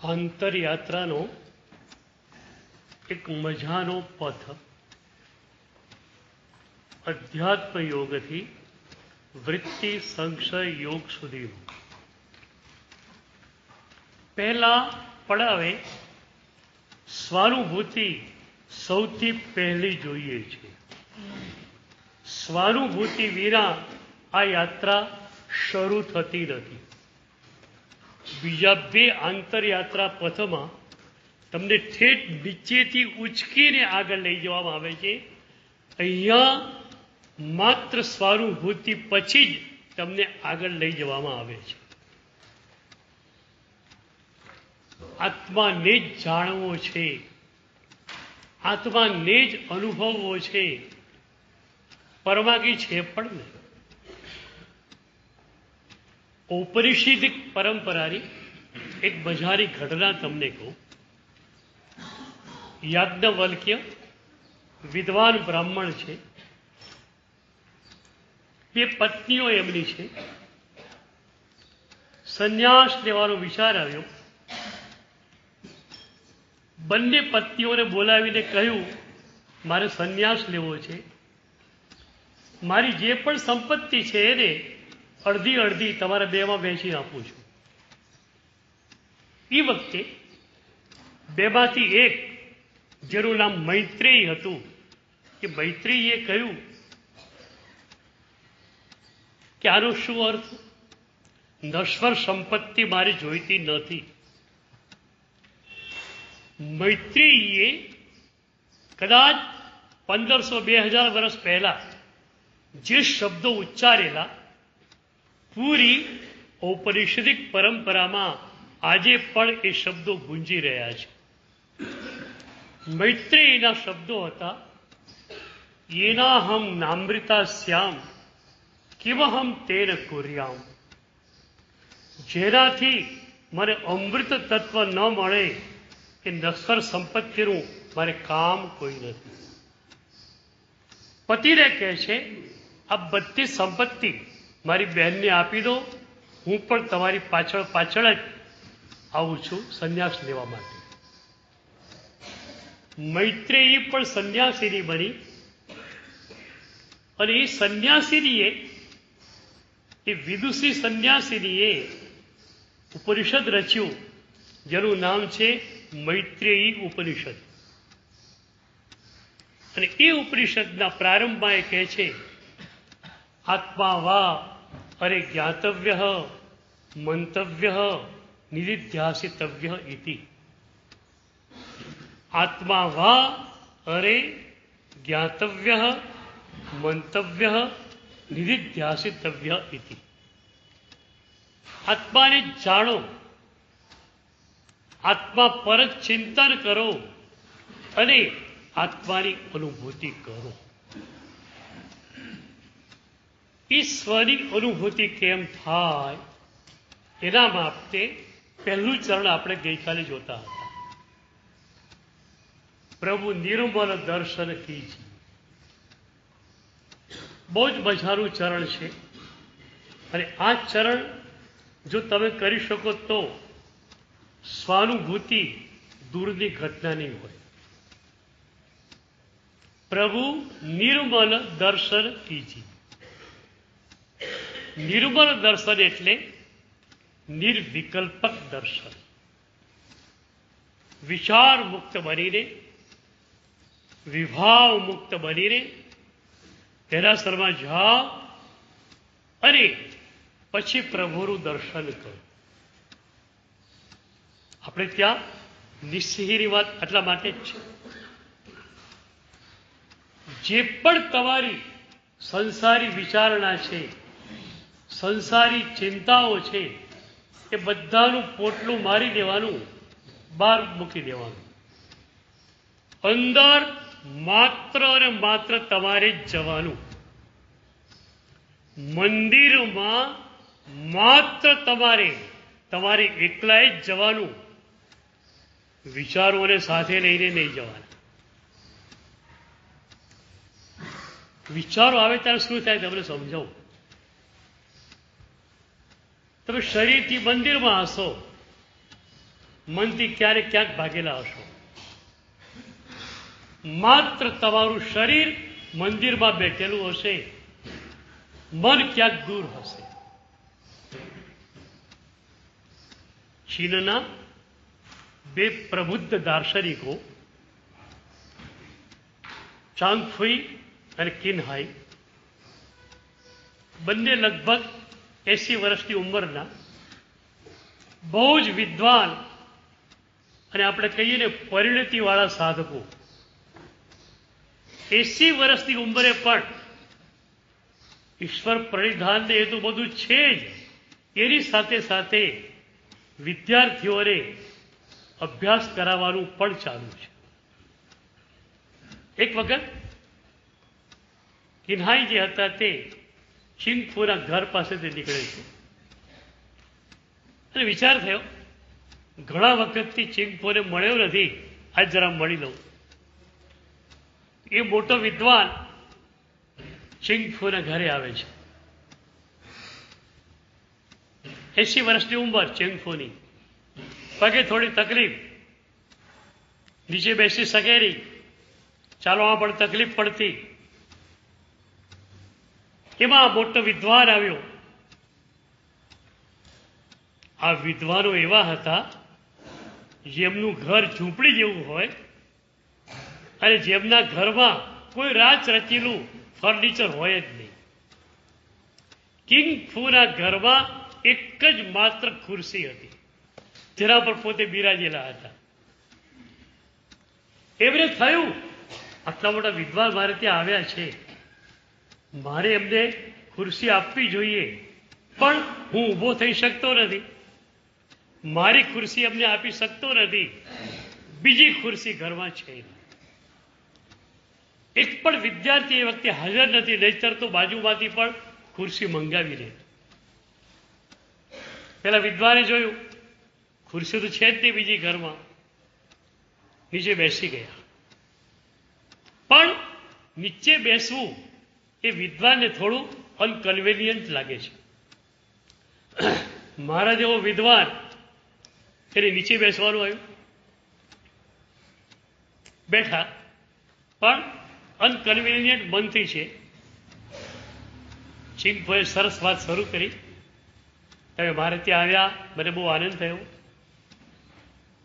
આંતરયાત્રાનો એક મજાનો પથ અધ્યાત્મ યોગથી વૃત્તિ સંશય યોગ સુધીનો. પહેલા પડાવે સ્વાનુભૂતિ સૌથી પહેલી જોઈએ છે. સ્વાનુભૂતિ વિના આ યાત્રા શરૂ થતી નથી. બીજા બે આંતરયાત્રા પથમાં તમને ઠેઠ નીચેથી ઉચકીને આગળ લઈ જવામાં આવે છે. અહીંયા માત્ર સ્વાનુભૂતિ પછી જ તમને આગળ લઈ જવામાં આવે છે. આત્માને જ જાણવો છે, આત્માને જ અનુભવવો છે. પરમાગી છે પણ નહીં. ઔપનિષદિક પરંપરાની એક મજાની ઘટના તમને કહું. યાજ્ઞવલ્ક્ય વિદ્વાન બ્રાહ્મણ છે. બે પત્નીઓ એમની છે. સંન્યાસ લેવાનો વિચાર આવ્યો. બંને પત્નીઓને બોલાવીને કહ્યું, મારે સંન્યાસ લેવો છે. મારી જે પણ સંપત્તિ છે એને અડધી અડધી તમારા બેમાં વહેંચી આપું છું. એ વખતે બેમાંથી એક, જેનું નામ મૈત્રેય હતું, કે મૈત્રેયે કહ્યું કે આનો શું અર્થ? નશ્વર સંપત્તિ મારી જોઈતી નથી. મૈત્રેયે કદાચ 1500-2000 વર્ષ પહેલા જે શબ્દો ઉચ્ચારેલા પૂરી ઔપનિષદિક પરંપરામાં આજે પણ એ શબ્દો ગુંજી રહ્યા છે. મૈત્રેયના શબ્દો હતા, યેનાહમ નામૃતા સ્યામ કિમહમ તેન કુર્યામ. જેનાથી મને અમૃત તત્વ ન મળે એ નશ્વર સંપત્તિનું મારે કામ કોઈ નથી. પતિને કહે છે, આ બધી સંપત્તિ મારી બહેનને આપી દો, હું પણ તમારી પાછળ પાછળ જ આવું છું સંન્યાસ લેવા માટે. મૈત્રેયી પણ સંન્યાસીની બની અને એ સંન્યાસીનીએ, એ વિદુષી સંન્યાસીનીએ ઉપનિષદ રચ્યું જેનું નામ છે મૈત્રેયી ઉપનિષદ. અને એ ઉપનિષદના પ્રારંભમાં એ કહે છે, આત્મા વા અરે જ્ઞાતવ્ય મંતવ્ય નિધિધ્યાસિતવ્ય ઇતિ. આત્મા વા અરે જ્ઞાતવ્ય મંતવ્ય નિધિધ્યાસિતવ્ય ઇતિ. આત્માને જાણો, આત્મા પર જ ચિંતન કરો અને આત્માની અનુભૂતિ કરો. ઈશ્વરની અનુભૂતિ કેમ થાય એના માટે પહેલું ચરણ આપણે ગઈકાલે જોતા હતા. પ્રભુ નિર્મલ દર્શન કીજી. બહુ જ મજાનું ચરણ છે. અને આ ચરણ જો તમે કરી શકો તો સ્વાનુભૂતિ દૂરની ઘટના નહીં હોય. પ્રભુ નિર્મલ દર્શન કીજી. નિર્મલ દર્શન એટલે નિર્વિકલ્પક દર્શન. વિચાર મુક્ત બનીને, વિભાવ મુક્ત બનીને દેરાસરમાં જાઓ અને પછી પ્રભુનું દર્શન કરો. આપણે ત્યાં નિસ્સિંહની વાત એટલા માટે જ છે. જે પણ તમારી સંસારી વિચારણા છે, સંસારી ચિંતાઓ છે, એ બધાનું પોટલું મારી દેવાનું, બહાર મૂકી દેવાનું. અંદર માત્ર અને માત્ર તમારે જ જવાનું. મંદિરમાં માત્ર તમારે એકલાએ જ જવાનું. વિચારોને સાથે લઈને નહીં જવાના. વિચારો આવે ત્યારે શું થાય તમને સમજાવું. તમે શરીરથી મંદિરમાં હશો, મનથી ક્યારેક ક્યાંક ભાગેલા હશો. માત્ર તમારું શરીર મંદિરમાં બેઠેલું હશે, મન ક્યાંક દૂર હશે. ચીનના બે પ્રબુદ્ધ દાર્શનિકો ચાંગફુઈ અને કિનહાઈ બંને લગભગ 80 વર્ષની ઉંમરના બહુ જ વિદ્વાન અને આપણે કહીએ ને પરિણતિવાળા સાધકો, 80 વર્ષની ઉંમરે પણ ઈશ્વર પ્રણિધાનને એ તો બધું છે જ, એની સાથે સાથે વિદ્યાર્થીઓને અભ્યાસ કરાવવાનું પણ ચાલુ છે. એક વખત કિન્હાઈ જે હતા તે ચિંગફુના ઘર પાસેથી નીકળે છે અને વિચાર થયો ઘણા વખતથી ચિંગફુને મળ્યો નથી, આજ જરા મળી લઉં. એ મોટો વિદ્વાન ચિંગફુના ઘરે આવે છે. 80 વર્ષની ઉંમર ચિંગફુની, પગે થોડી તકલીફ, નીચે બેસી શકે નહીં, ચાલવામાં પણ તકલીફ પડતી. એમાં મોટો વિદ્વાન આવ્યો. આ વિદ્વાનો એવા હતા જેમનું ઘર ઝૂંપડી જેવું હોય અને જેમના ઘરમાં કોઈ રાચ રચેલું ફર્નિચર હોય જ નહીં. કિંગફુના ઘરમાં એક જ માત્ર ખુરશી હતી જેના પર પોતે બિરાજેલા હતા. એમને થયું આટલા મોટા વિદ્વાન મારે ત્યાં આવ્યા છે, મારે એમને ખુરશી આપવી જોઈએ, પણ હું ઊભો થઈ શકતો નથી, મારી ખુરશી એમને આપી શકતો નથી, બીજી ખુરશી ઘરમાં છે. એક પણ વિદ્યાર્થી એ વખતે હાજર નથી, નહીતર તો બાજુમાંથી પણ ખુરશી મંગાવી લે. પેલા વિદ્વાને જોયું ખુરશી તો છે જ નહીં બીજી ઘરમાં, નીચે બેસી ગયા. પણ નીચે બેસવું એ વિદ્વાનને થોડું અનકન્વિનિયન્ટ લાગે છે. મારા જેવો વિદ્વાન એને નીચે બેસવાનું આવ્યું. બેઠા પણ અનકન્વિનિયન્ટ મનથી છે. ચિંગફુએ સરસ વાત શરૂ કરી, તમે મારે ત્યાં આવ્યા, મને બહુ આનંદ થયો.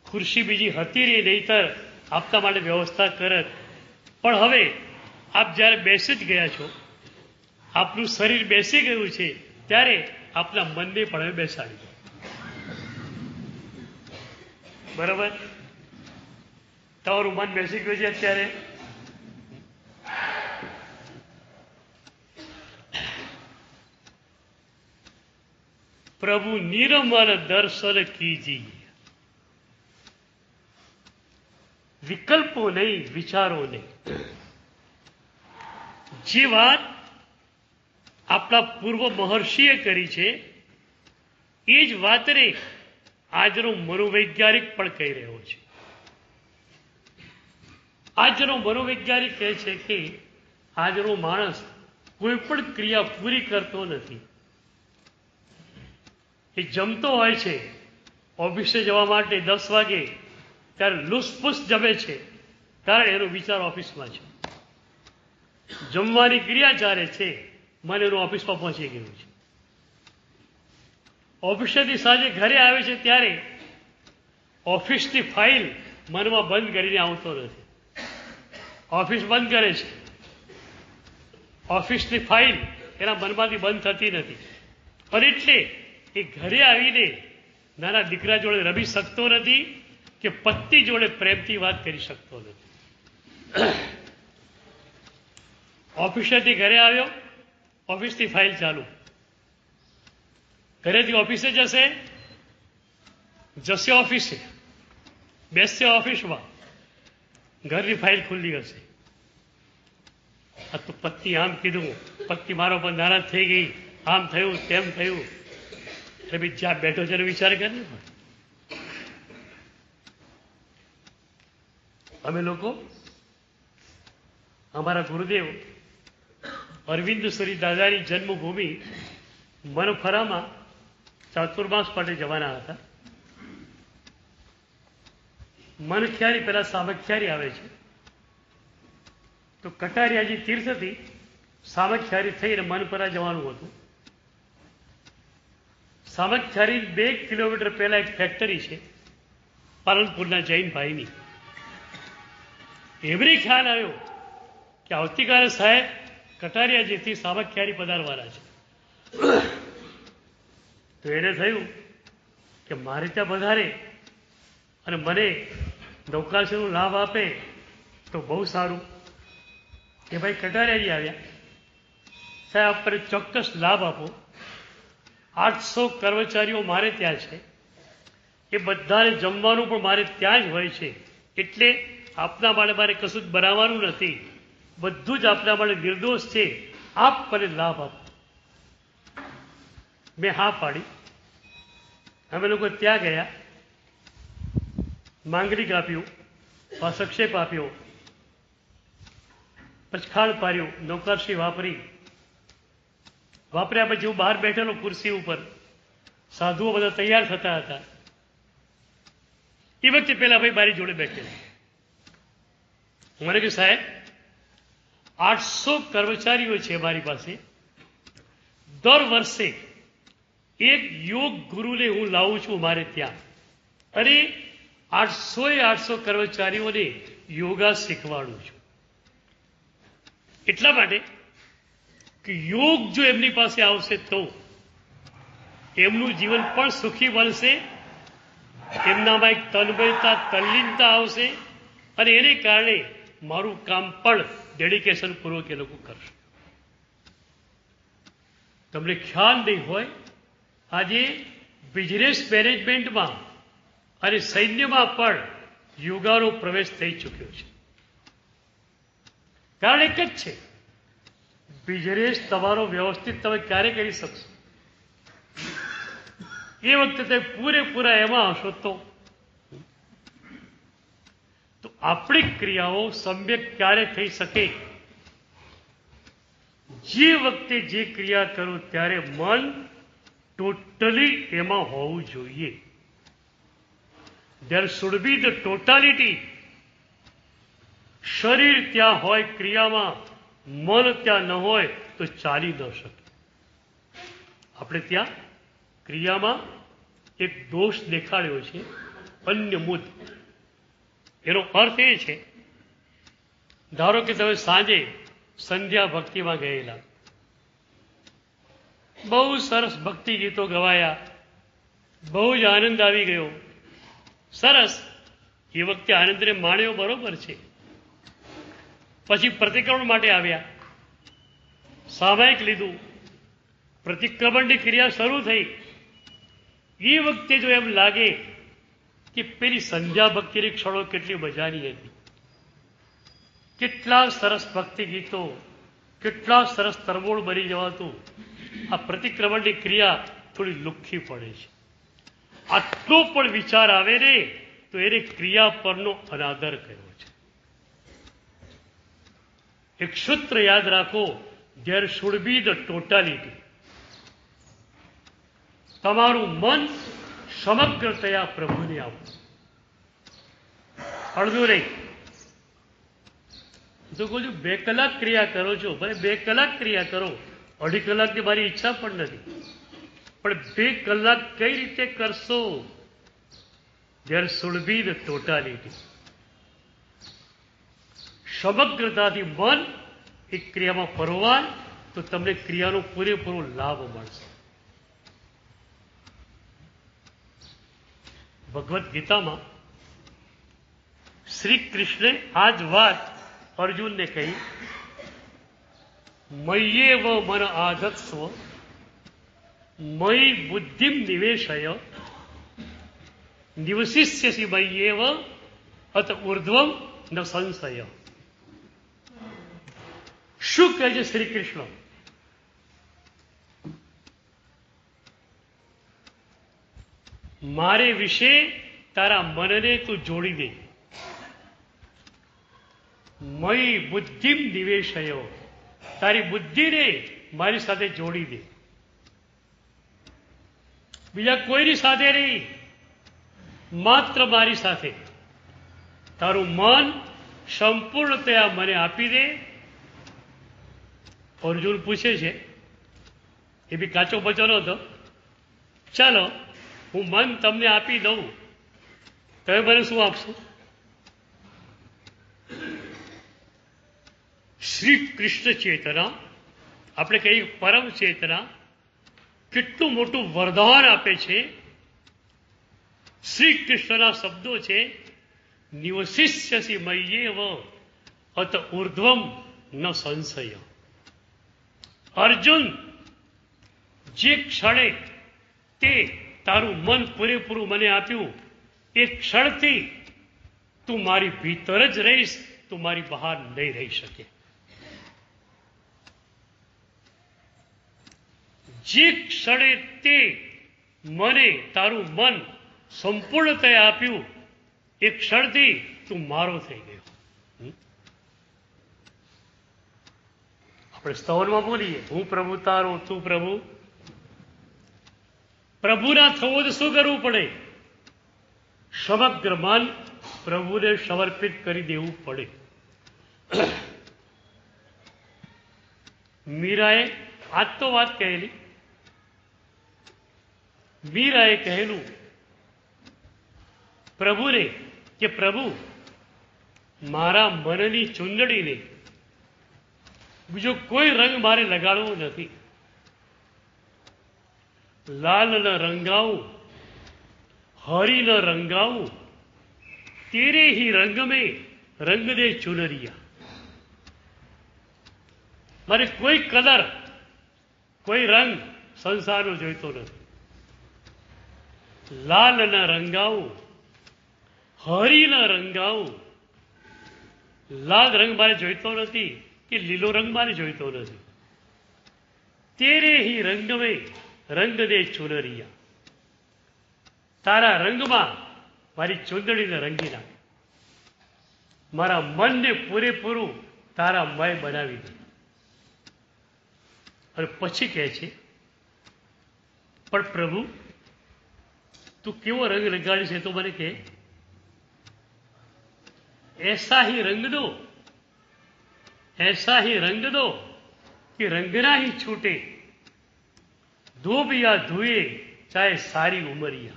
ખુરશી બીજી હતી નહીં, નહીતર આપતા માટે વ્યવસ્થા કરત, પણ હવે આપ જ્યારે બેસી જ ગયા છો, આપનું શરીર બેસી ગયું છે, ત્યારે આપના મનને પણ હવે બેસાડી દો. બરાબર? તમારું મન બેસી ગયું છે અત્યારે. પ્રભુ નિર્મલ દર્શન કીજીએ, વિકલ્પો નહીં, વિચારો નહીં. જે વાત આપણા પૂર્વ મહર્ષિએ કરી છે એ જ વાતને આજનો મનોવૈજ્ઞાનિક પણ કહી રહ્યો છે. આજનો મનોવૈજ્ઞાનિક કહે છે કે આજનો માણસ કોઈ પણ ક્રિયા પૂરી કરતો નથી. એ જમતો હોય છે, ઓફિસે જવા માટે 10 વાગે, ત્યારે લુસફુસ જમે છે, કારણ એનો વિચાર ઓફિસમાં છે. જમવાની ક્રિયા ચાલે છે, મન એનું ઓફિસમાં પહોંચી ગયું છે. ઓફિસેથી સાંજે ઘરે આવે છે ત્યારે ઓફિસની ફાઇલ મનમાં બંધ કરીને આવતો નથી. ઓફિસ બંધ કરે છે, ઓફિસની ફાઇલ એના મનમાંથી બંધ થતી નથી. અને એટલે એ ઘરે આવીને નાના દીકરા જોડે રમી શકતો નથી કે પત્ની જોડે પ્રેમથી વાત કરી શકતો નથી. ઓફિસેથી ઘરે આવ્યો, ઓફિસની ફાઇલ ચાલુ, ઘરેથી ઓફિસે જશે ઓફિસે, બેસશે ઓફિસમાં, ઘરની ફાઇલ ખુલ્લી હશે. આ તો પત્ની આમ કીધું, પત્ની મારો પર નારાજ થઈ ગઈ, આમ થયું તેમ થયું. એટલે ભાઈ જ્યાં બેઠો છે વિચાર કરે. અમે લોકો અમારા ગુરુદેવ અરવિંદ સુરી દાદાની જન્મભૂમિ મનફરામાં ચાતુર્માસ માટે જવાના હતા. મનખ્યારી પેલા સામખ્યારી આવે છે. તો કટારિયાજી તીર્થથી સામખ્યારી થઈને મનપરા જવાનું હતું. સામખ્યારી 2 કિલોમીટર પહેલા એક ફેક્ટરી છે પાલનપુરના જૈન ભાઈની. એમને ખ્યાલ આવ્યો કે આવતીકાલે સાહેબ કટારિયાજીથી સામખ્યારી પધારવાના છે. તો એને થયું કે મારે ત્યાં પધારે અને મને નૌકાશ્રીનો લાભ આપે તો બહુ સારું. કે ભાઈ કટારિયાજી આવ્યા, સાહેબ આપણે ચોક્કસ લાભ આપો. 800 કર્મચારીઓ મારે ત્યાં છે, એ બધાને જમવાનું પણ મારે ત્યાં જ હોય છે, એટલે આપના માટે મારે કશું જ બનાવવાનું નથી, બધું જ આપના માટે નિર્દોષ છે, આપ મને લાભ આપો. મેં હા પાડી. અમે લોકો ત્યાં ગયા, માંગલિક આપ્યું, સંક્ષેપ આપ્યો, પચખાણ પાડ્યું, નૌકાશ્રી વાપર્યા પછી હું બહાર બેઠેલો ખુરશી ઉપર, સાધુઓ બધા તૈયાર થતા હતા. એ વખતે પેલા ભાઈ મારી જોડે બેઠેલા. મને કે સાહેબ 800 કર્મચારીઓ છે મારી પાસે, દર વર્ષે એક યોગ ગુરુને હું લાવું છું મારે ત્યાં, અને 800 કર્મચારીઓને યોગા શીખવાડું છું. એટલા માટે કે યોગ જો એમની પાસે આવશે તો એમનું જીવન પણ સુખી બનશે, એમનામાં એક તન્મયતા, તલ્લીનતા આવશે, અને એને કારણે મારું કામ પણ ડેડિકેશન પૂર્વક એ લોકો કરશે. તમને ખ્યાલ નહીં હોય, આજે બિઝનેસ મેનેજમેન્ટમાં અને સૈન્યમાં પણ યોગાનો પ્રવેશ થઈ ચૂક્યો છે. કારણ એક જ છે, બિઝનેસ તમારો વ્યવસ્થિત તમે ક્યારે કરી શકશો? એ વખતે તમે પૂરેપૂરા એમાં હશો તો આપણી ક્રિયાઓ સમ્યક ક્યારે થઈ શકે? જે વખતે જે ક્રિયા કરો ત્યારે મન ટોટલી એમાં હોવું જોઈએ. there should be the totality. શરીર ત્યાં હોય ક્રિયામાં, મન ત્યાં ન હોય તો ચાલી ન શકે. આપણે ત્યાં ક્રિયામાં એક દોષ દેખાડ્યો છે, અન્યમુદ. એનો અર્થ એ છે, ધારો કે તમે સાંજે સંધ્યા ભક્તિમાં ગયેલા, બહુ સરસ ભક્તિ ગીતો ગવાયા, બહુ જ આનંદ આવી ગયો, સરસ. એ વખતે આનંદને માણ્યો, બરોબર છે. પછી પ્રતિક્રમણ માટે આવ્યા, સામાયિક લીધું, પ્રતિક્રમણની ક્રિયા શરૂ થઈ. એ વખતે જો એમ લાગે કે પેલી સંધ્યા ભક્તિની ક્ષણો કેટલી મજાની હતી, કેટલા સરસ ભક્તિ ગીતો, કેટલા સરસ તરબોળ બની જવાતું, આ પ્રતિક્રમણની ક્રિયા થોડી લુખ્ખી પડે છે. આટલો પણ વિચાર આવે ને તો એને ક્રિયા પરનો અનાદર કર્યો છે. એક સૂત્ર યાદ રાખો, there should be the totality. તમારું મન સમગ્રતયા પ્રભુને આપો, અડધું નહીં. તો કહું છું 2 કલાક ક્રિયા કરો છો, ભલે 2 કલાક ક્રિયા કરો, 2.5 કલાકની મારી ઈચ્છા પણ નથી, પણ 2 કલાક કઈ રીતે કરશો? there should be the totality. સમગ્રતાથી મન એક ક્રિયામાં પરોવાય તો તમને ક્રિયાનો પૂરેપૂરો લાભ મળશે. ભગવદ્ ગીતામાં શ્રી કૃષ્ણે આ જ વાત અર્જુનને કહી, મય્યેવ મન આધત્સ્વ મયી બુદ્ધિમ નિવેશય નિવસિષ્યસી મય્યેવ અત ઉર્ધ્વમ ન સંશય. શું કહે છે શ્રી કૃષ્ણ? મારે વિશે તારા મનને તું જોડી દે. મયી બુદ્ધિમ નિવેશયો, તારી બુદ્ધિને મારી સાથે જોડી દે. બીજા કોઈની સાથે નહીં, માત્ર મારી સાથે. તારું મન સંપૂર્ણતયા મને આપી દે. અર્જુન પૂછે છે, એ બી કાચો બચો હતો, ચાલો હું મન તમને આપી દઉં, તમે મને શું આપશો? શ્રી કૃષ્ણ ચેતના, આપણે કહીએ પરમ ચેતના, કેટલું મોટું વરદાન આપે છે. શ્રી કૃષ્ણના શબ્દો છે, નિવસિષ્યસી મય્યેવ અત ઉર્ધ્વમ ન સંશય. અર્જુન, જે ક્ષણે તે તારું મન પૂરેપૂરું મને આપ્યું, એ ક્ષણથી તું મારી ભીતર જ રહીશ, તું મારી બહાર નહીં રહી શકે. જે ક્ષણે તે મને તારું મન સંપૂર્ણતયા આપ્યું, એ ક્ષણથી તું મારો થઈ ગયો. આપણે સ્તવનમાં બોલીએ, હું પ્રભુ તારો, તું પ્રભુ. પ્રભુના થવો તો શું કરવું પડે? સમગ્ર મન પ્રભુને સમર્પિત કરી દેવું પડે. મીરાએ આજ તો વાત કહેલી. મીરાએ કહેલું પ્રભુને કે પ્રભુ, મારા મનની ચૂંદડીને બીજો કોઈ રંગ મારે લગાડવો નથી. લાલ ન રંગાવું, હરી ન રંગાવું, તેરે ही रंग में रंग दे चुनरिया. મારે કોઈ કલર, કોઈ રંગ સંસારનો જોઈતો નથી. લાલ ન રંગાવું, હરી ન રંગાવું, લાલ રંગ મારે જોઈતો નથી કે લીલો રંગ મારે જોઈતો નથી. તેરે ही रंग में रंग दे चुनरिया. તારા રંગમાં મારી ચૂંદડીને રંગી નાખ. મારા મનને પૂરેપૂરું તારા મય બનાવી દે. અને પછી કહે છે, પણ પ્રભુ તું કેવો રંગ લગાડી છે તો મને કહે. ऐसा ही रंग दो, ऐसा ही रंग दो कि रंगना ही छूटे, धोबिया धुए चाहे सारी उमरिया.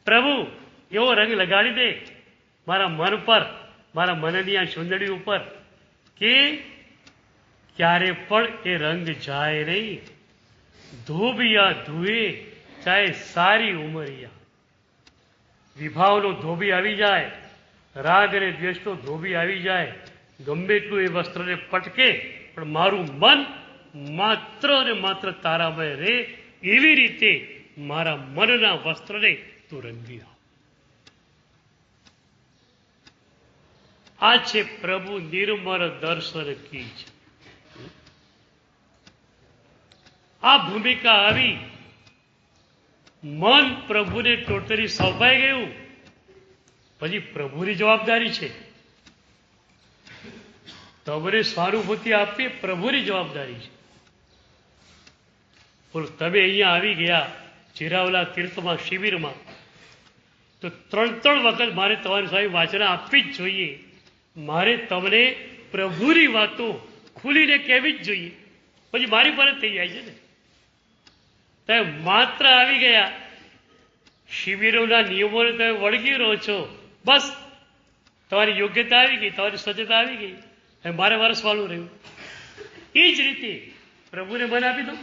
પ્રભુ એવો રંગ લગાડી દે મારા મન પર, મારા મનની આ સુંદડી ઉપર, કે ક્યારે પણ એ રંગ જાય નહીં. ધોબિયા ધુએ ચાહે સારી ઉમરિયા. વિભાવનો ધોબી આવી જાય, રાગ અને દ્વેષનો ધોબી આવી જાય, ગમે એટલું એ વસ્ત્રને પટકે, પણ મારું મન માત્ર ને માત્ર તારામય રે, એવી રીતે મારા મનના વસ્ત્રને તું રંગી આવ. આ છે પ્રભુ નિર્મળ દર્શન કી છે. આ ભૂમિકા આવી, મન પ્રભુને ટોટલી સોંપાઈ ગયું. પછી પ્રભુની જવાબદારી છે, તમને સ્વાનુભૂતિ આપવી પ્રભુની જવાબદારી છે. બોલો, તમે અહીંયા આવી ગયા ચિરાવલા તીર્થમાં, શિબિરમાં, તો 3 વખત મારે તમારી સામે વાચના આપવી જ જોઈએ. મારે તમને પ્રભુની વાતો ખુલીને કહેવી જ જોઈએ. પછી મારી પર જ થઈ જાય છે ને. તમે માત્ર આવી ગયા, શિબિરોના નિયમોને તમે વળગી રહો છો, બસ તમારી યોગ્યતા આવી ગઈ, તમારી સજ્જતા આવી ગઈ, હવે મારે વરસવાનું રહ્યું. એ જ રીતે પ્રભુને મન આપી દો.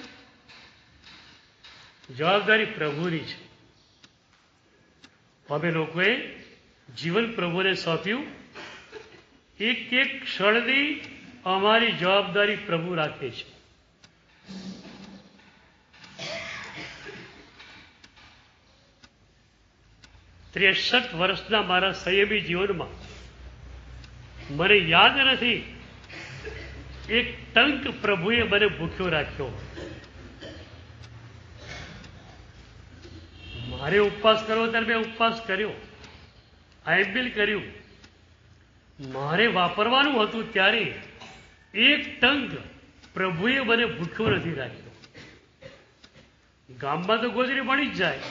જવાબદારી પ્રભુની છે. અમે લોકોએ જીવન પ્રભુને સોંપ્યું. એક એક ક્ષણની અમારી જવાબદારી પ્રભુ રાખે છે. ત્રેસઠ વર્ષના મારા સંયમી જીવનમાં મને યાદ નથી એક ટંક પ્રભુએ મને ભૂખ્યો રાખ્યો. મારે ઉપવાસ કરવો ત્યારે મેં ઉપવાસ કર્યો, આઈબિલ કર્યું. મારે વાપરવાનું હતું ત્યારે એક ટંક પ્રભુએ મને ભૂખ્યો નથી રાખ્યો. ગામમાં તો ગોદરી મળી જ જાય,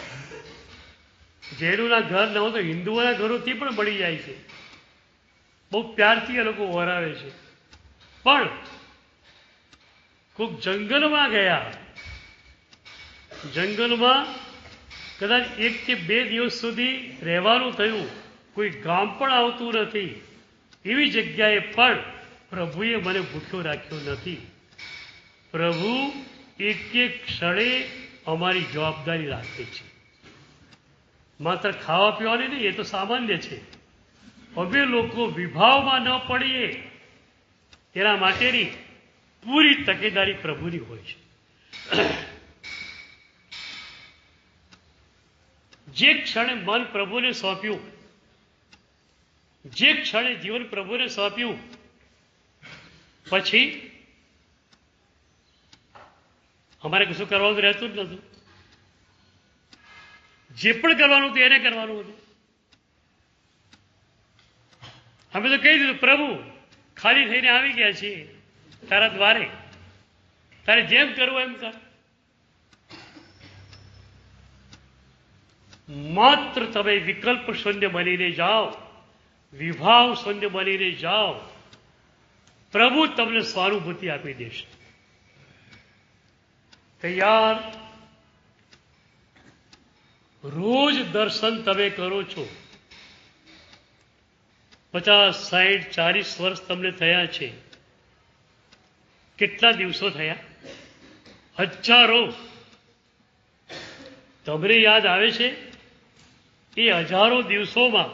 જૈનોના ઘર ન હોય તો હિન્દુઓના ઘરોથી પણ મળી જાય છે. બહુ પ્યારથી એ લોકો વરાવે છે. પણ કોઈક જંગલમાં ગયા, જંગલમાં કદાચ 1 કે 2 દિવસ સુધી રહેવાનું થયું, કોઈ ગામ પણ આવતું નથી, એવી જગ્યાએ પણ પ્રભુએ મને ભૂખ્યો રાખ્યો નથી. પ્રભુ એક એક ક્ષણે અમારી જવાબદારી રાખે છે. માત્ર ખાવા પીવાની નહીં, એ તો સામાન્ય છે. અમે લોકો વિભાવમાં ન પડીએ તેના માટેની પૂરી તકેદારી પ્રભુની હોય છે. જે ક્ષણે મન પ્રભુને સોંપ્યું, જે ક્ષણે જીવન પ્રભુને સોંપ્યું, પછી અમારે કશું કરવાનું રહેતું જ નહોતું. જે પણ કરવાનું હતું એને કરવાનું હતું. અમે તો કહી દીધું, પ્રભુ ખાલી થઈને આવી ગયા છીએ તારા દ્વારે, તારે જેમ કરવું એમ કર. માત્ર તમે વિકલ્પ શૂન્ય બનીને જાઓ, વિભાવ શૂન્ય બનીને જાઓ, પ્રભુ તમને સ્વાનુભૂતિ આપી દેશે. તૈયાર? રોજ દર્શન તમે કરો છો, 50, 60, 40 વર્ષ તમને થયા છે. કેટલા દિવસો થયા? હજારો. તમને યાદ આવે છે એ હજારો દિવસોમાં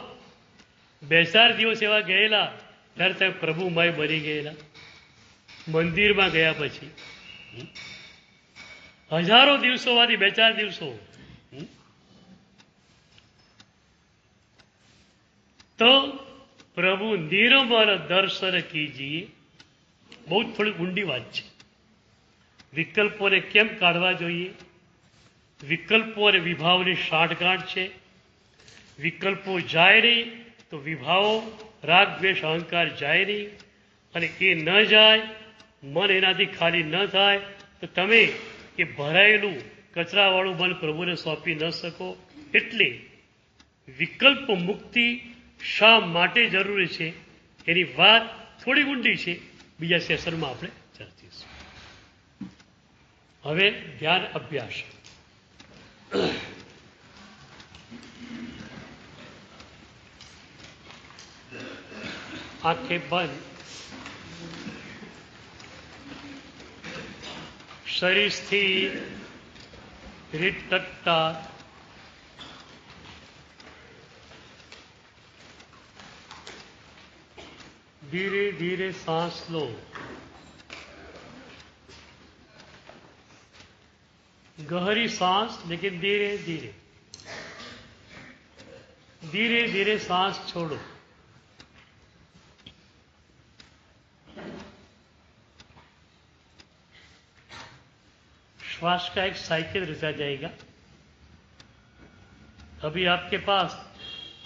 2-4 દિવસ એવા ગયેલા ત્યારે તમે પ્રભુમય બની ગયેલા, મંદિરમાં ગયા પછી. હજારો દિવસોમાંથી 2-4 દિવસો. તો પ્રભુ નિર્મલ દર્શન કીજીએ. બહુ જ થોડી ઊંડી વાત છે. વિકલ્પોને કેમ કાઢવા જોઈએ? વિકલ્પો અને વિભાવની સાંઠગાંઠ છે. વિકલ્પો જાય નહીં તો વિભાવો, રાગ, દ્વેષ, અહંકાર જાય નહીં. અને એ ન જાય, મન એનાથી ખાલી ન થાય તો તમે એ ભરાયેલું કચરાવાળું મન પ્રભુને સોંપી ન શકો. એટલે વિકલ્પ મુક્તિ શા માટે જરૂરી છે એની વાત થોડી ઊંડી છે, બીજા સેશનમાં આપણે ચર્ચીશું. હવે ધ્યાન અભ્યાસ. આંખે બંધ, શરીર સ્થિર, રીત ટકતા, धीरे धीरे सांस लो. गहरी सांस, लेकिन धीरे धीरे, धीरे धीरे सांस छोड़ो. श्वास का एक साइकिल रचा जाएगा. अभी आपके पास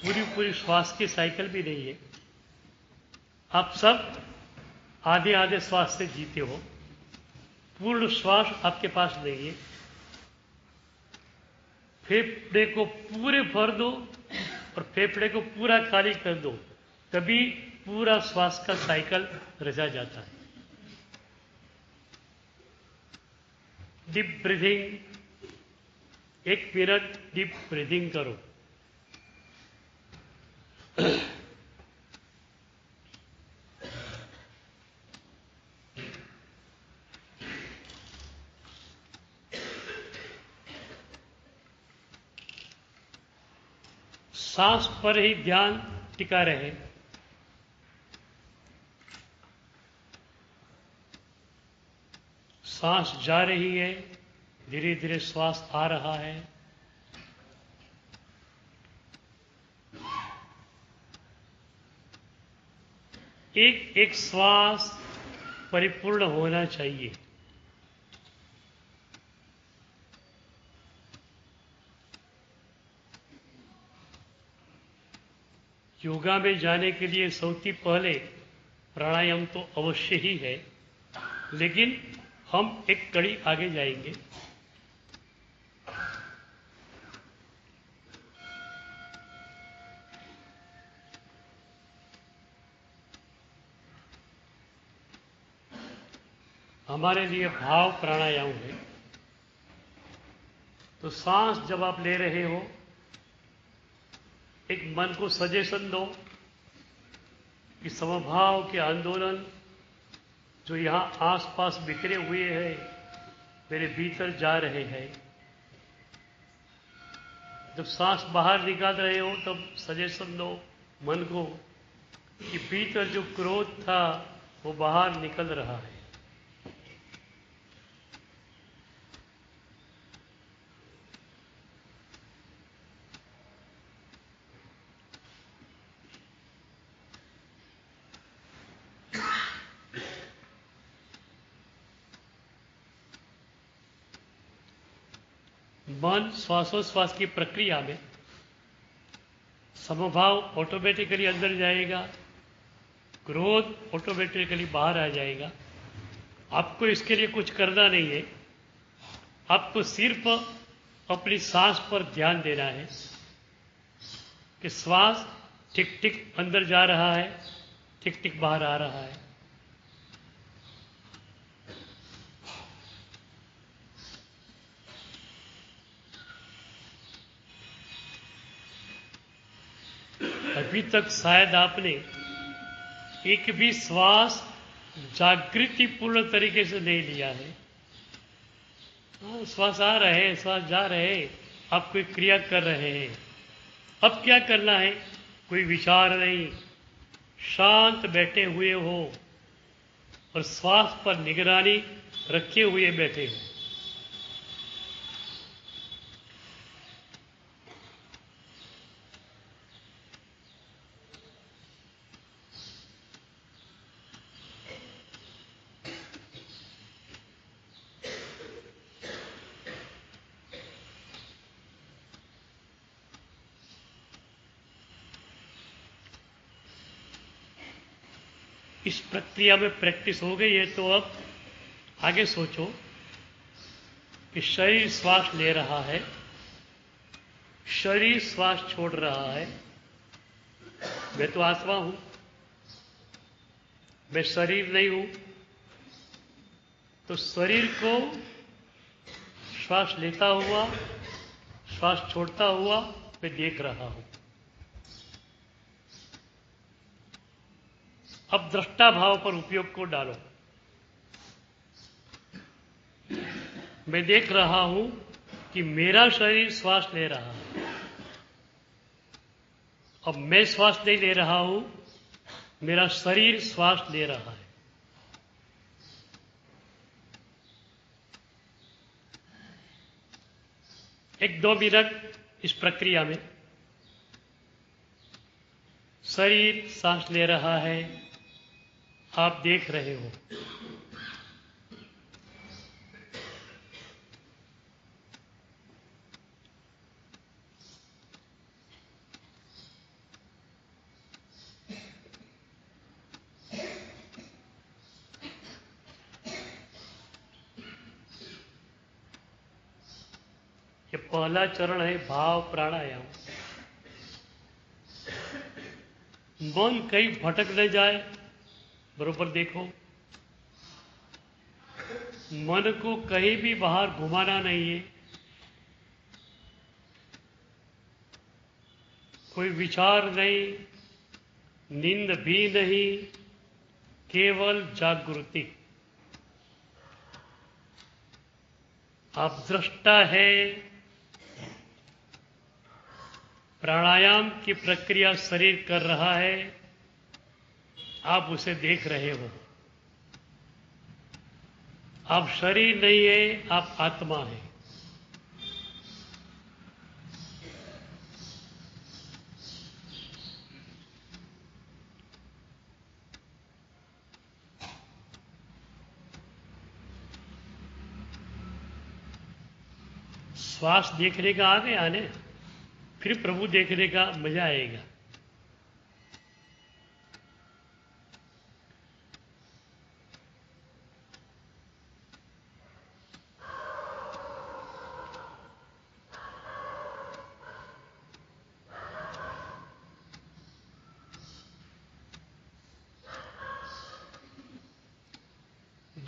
पूरी पूरी श्वास की साइकिल भी नहीं है. आप सब आधे आधे श्वास से जीते हो. पूर्ण श्वास आपके पास नहीं है. फेफड़े को पूरे भर दो और फेफड़े को पूरा खाली कर दो, तभी पूरा श्वास का साइकिल रचा जाता है. Deep breathing, 1 minute deep breathing करो. सांस पर ही ध्यान टिका रहे. सांस जा रही है, धीरे धीरे श्वास आ रहा है. एक एक श्वास परिपूर्ण होना चाहिए. योगा में जाने के लिए सौથી पहले प्राणायाम तो अवश्य ही है, लेकिन हम एक कड़ी आगे जाएंगे. हमारे लिए भाव प्राणायाम है। तो सांस जब आप ले रहे हो, एक मन को सजेशन दो कि समभाव के आंदोलन जो यहाँ आसपास बिखरे हुए हैं मेरे भीतर जा रहे हैं। जब सांस बाहर निकाल रहे हो तब सजेशन दो मन को कि भीतर जो क्रोध था वो बाहर निकल रहा है। मन श्वासोश्वास की प्रक्रिया में समभाव ऑटोमेटिकली अंदर जाएगा, क्रोध ऑटोमेटिकली बाहर आ जाएगा। आपको इसके लिए कुछ करना नहीं है, आपको सिर्फ अपनी सांस पर ध्यान देना है कि श्वास ठीक ठीक अंदर जा रहा है, ठीक ठीक बाहर आ रहा है। अभी तक शायद आपने एक भी श्वास जागृति पूर्ण तरीके से नहीं लिया है। श्वास आ रहे हैं, श्वास जा रहे हैं, आप कोई क्रिया कर रहे हैं। अब क्या करना है? कोई विचार नहीं, शांत बैठे हुए हो और श्वास पर निगरानी रखे हुए बैठे हो। इस प्रक्रिया में प्रैक्टिस हो गई है तो अब आगे सोचो कि शरीर श्वास ले रहा है, शरीर श्वास छोड़ रहा है। मैं तो आत्मा हूं, मैं शरीर नहीं हूं। तो शरीर को श्वास लेता हुआ, श्वास छोड़ता हुआ मैं देख रहा हूं। अब दृष्टा भाव पर उपयोग को डालो। मैं देख रहा हूं कि मेरा शरीर श्वास ले रहा है। अब मैं श्वास नहीं ले रहा हूं, मेरा शरीर श्वास ले रहा है। एक दो मिनट इस प्रक्रिया में शरीर सांस ले रहा है, आप देख रहे हो। ये पहला चरण है भाव प्राणायाम। मन कहीं भटक न जाए, बरोबर देखो। मन को कहीं भी बाहर घुमाना नहीं है। कोई विचार नहीं, नींद भी नहीं, केवल जागृति। आप दृष्टा है, प्राणायाम की प्रक्रिया शरीर कर रहा है, आप उसे देख रहे हो। आप शरीर नहीं है, आप आत्मा है। श्वास देखने का आ गया ने, फिर प्रभु देखने का मजा आएगा।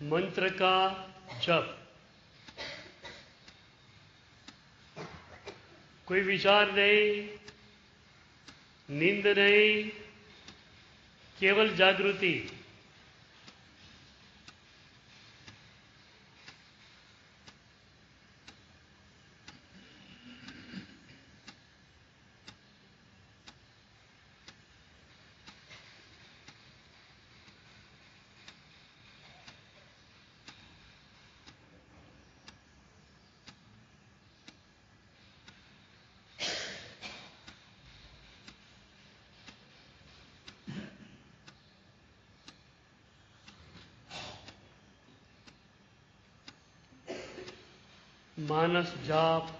मंत्र का जप, कोई विचार नहीं, नींद नहीं, केवल जागृति। मानस जाप,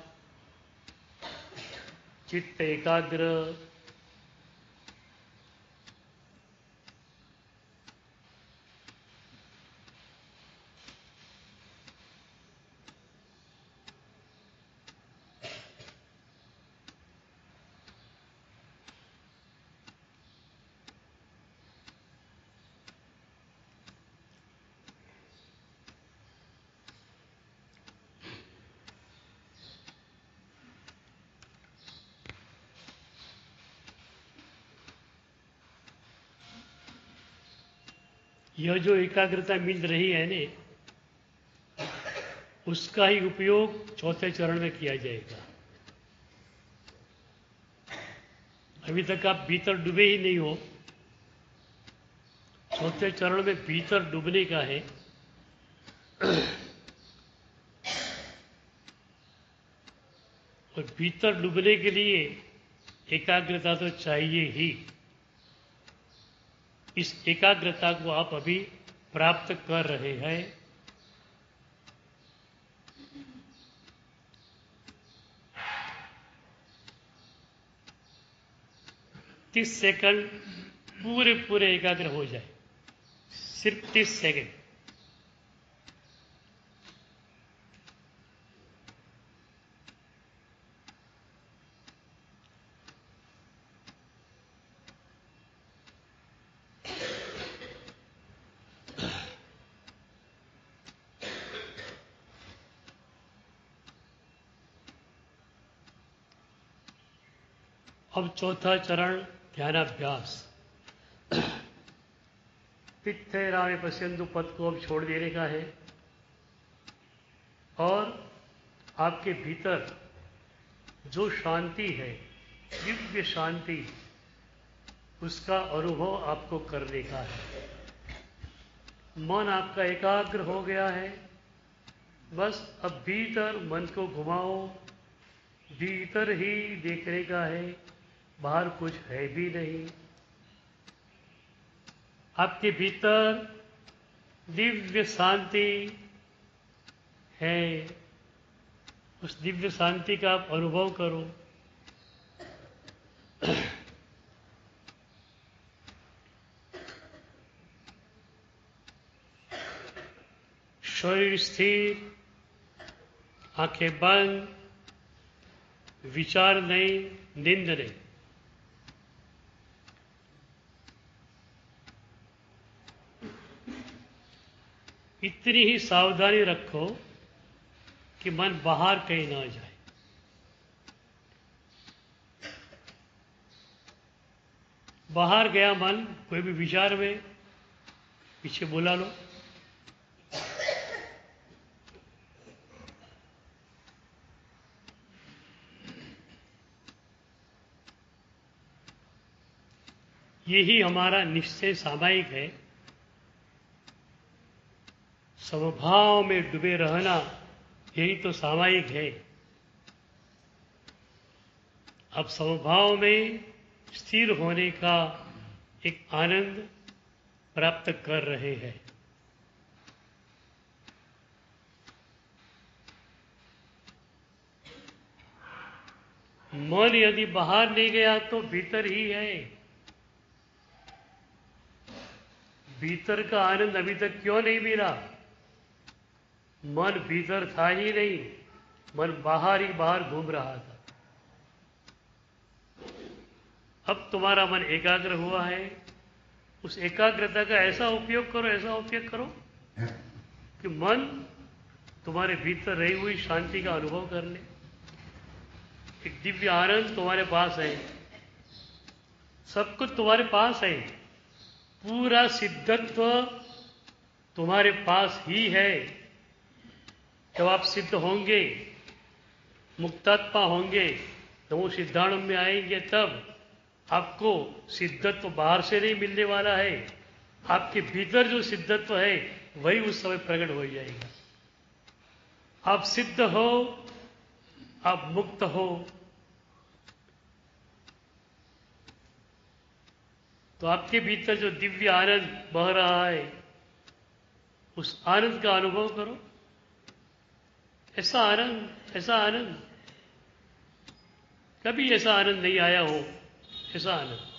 चित्त एकाग्र, यह जो एकाग्रता मिल रही है ने, उसका ही उपयोग चौथे चरण में किया जाएगा। अभी तक आप भीतर डूबे ही नहीं हो। चौथे चरण में भीतर डूबने का है। और भीतर डूबने के लिए एकाग्रता तो चाहिए ही। इस एकाग्रता को आप अभी प्राप्त कर रहे हैं। तीस सेकंड पूरे पूरे एकाग्र हो जाए, सिर्फ 30 सेकंड। अब चौथा चरण ध्यानाभ्यास। पित्थेरामे पश्यन्तु पद को अब छोड़ देने का है और आपके भीतर जो शांति है, दिव्य शांति, उसका अनुभव आपको करने का है। मन आपका एकाग्र हो गया है। बस अब भीतर मन को घुमाओ, भीतर ही देखने का है, बाहर कुछ है भी नहीं। आपके भीतर दिव्य शांति है, उस दिव्य शांति का आप अनुभव करो। शरीर स्थिर, आंखें बंद, विचार नहीं, नींद नहीं। इतनी ही सावधानी रखो कि मन बाहर कहीं ना जाए। बाहर गया मन कोई भी विचार में, पीछे बुला लो। यही हमारा निश्चय सामायिक है। स्वभाव में डूबे रहना, यही तो सामायिक है। अब स्वभाव में स्थिर होने का एक आनंद प्राप्त कर रहे हैं। मन यदि बाहर नहीं गया तो भीतर ही है। भीतर का आनंद अभी तक क्यों नहीं मिला? मन भीतर था ही नहीं, मन बाहर ही बाहर घूम रहा था। अब तुम्हारा मन एकाग्र हुआ है, उस एकाग्रता का ऐसा उपयोग करो, ऐसा उपयोग करो कि मन तुम्हारे भीतर रही हुई शांति का अनुभव कर ले। एक दिव्य आनंद तुम्हारे पास है, सब कुछ तुम्हारे पास है, पूरा सिद्धत्व तुम्हारे पास ही है। जब आप सिद्ध होंगे, मुक्तात्मा होंगे, तो वो सिद्धांत में आएंगे, तब आपको सिद्धत्व बाहर से नहीं मिलने वाला है, आपके भीतर जो सिद्धत्व है वही उस समय प्रकट हो जाएगा। आप सिद्ध हो, आप मुक्त हो, तो आपके भीतर जो दिव्य आनंद बह रहा है, उस आनंद का अनुभव करो। ऐसा आनंद कभी ऐसा आनंद नहीं आया हो, ऐसा आनंद।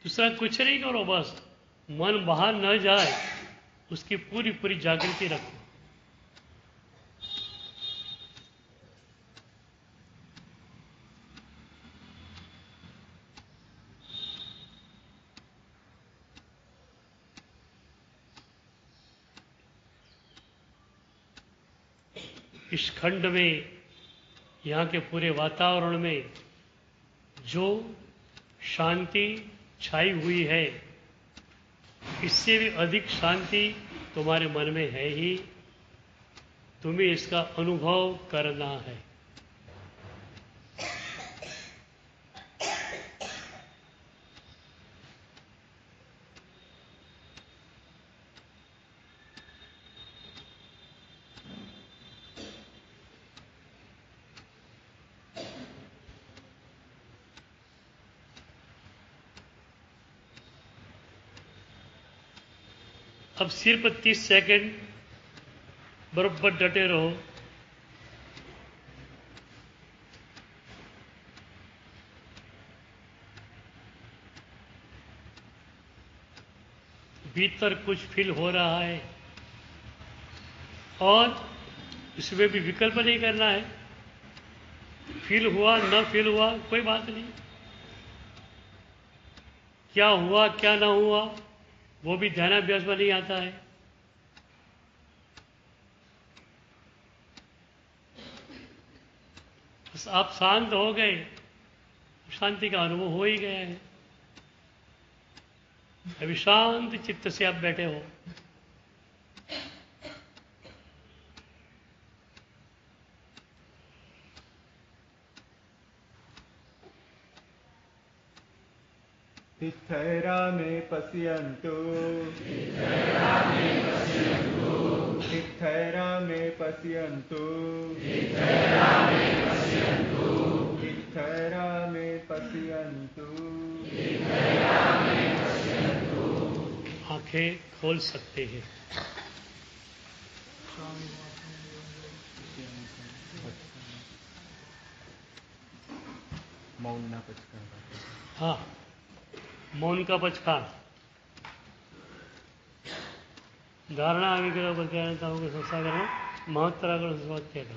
दूसरा कुछ नहीं करो, बस मन बाहर न जाए, उसकी पूरी पूरी जागृति रखो। इस खंड में, यहाँ के पूरे वातावरण में जो शांति छाई हुई है, इससे भी अधिक शांति तुम्हारे मन में है ही, तुम्हें इसका अनुभव करना है। अब सिर्फ 30 सेकंड बराबर डटे रहो। भीतर कुछ फील हो रहा है, और इसमें भी विकल्प नहीं करना है। फील हुआ न फील हुआ कोई बात नहीं, क्या हुआ क्या ना हुआ वो भी ध्यानाभ्यास में नहीं आता है। बस आप शांत हो गए, शांति का अनुभव हो ही गया है। अभी शांत चित्त से आप बैठे हो। तिथैरा मे पश्यन्तु, तिथैरा मे पश्यन्तु, तिथैरा मे पश्यन्तु। आंखें खोल सकते हैं। मौन ना पचकाना। हाँ, मौन का पचकान धारणा आविग्रह प्रत्यानता संसार महत्तर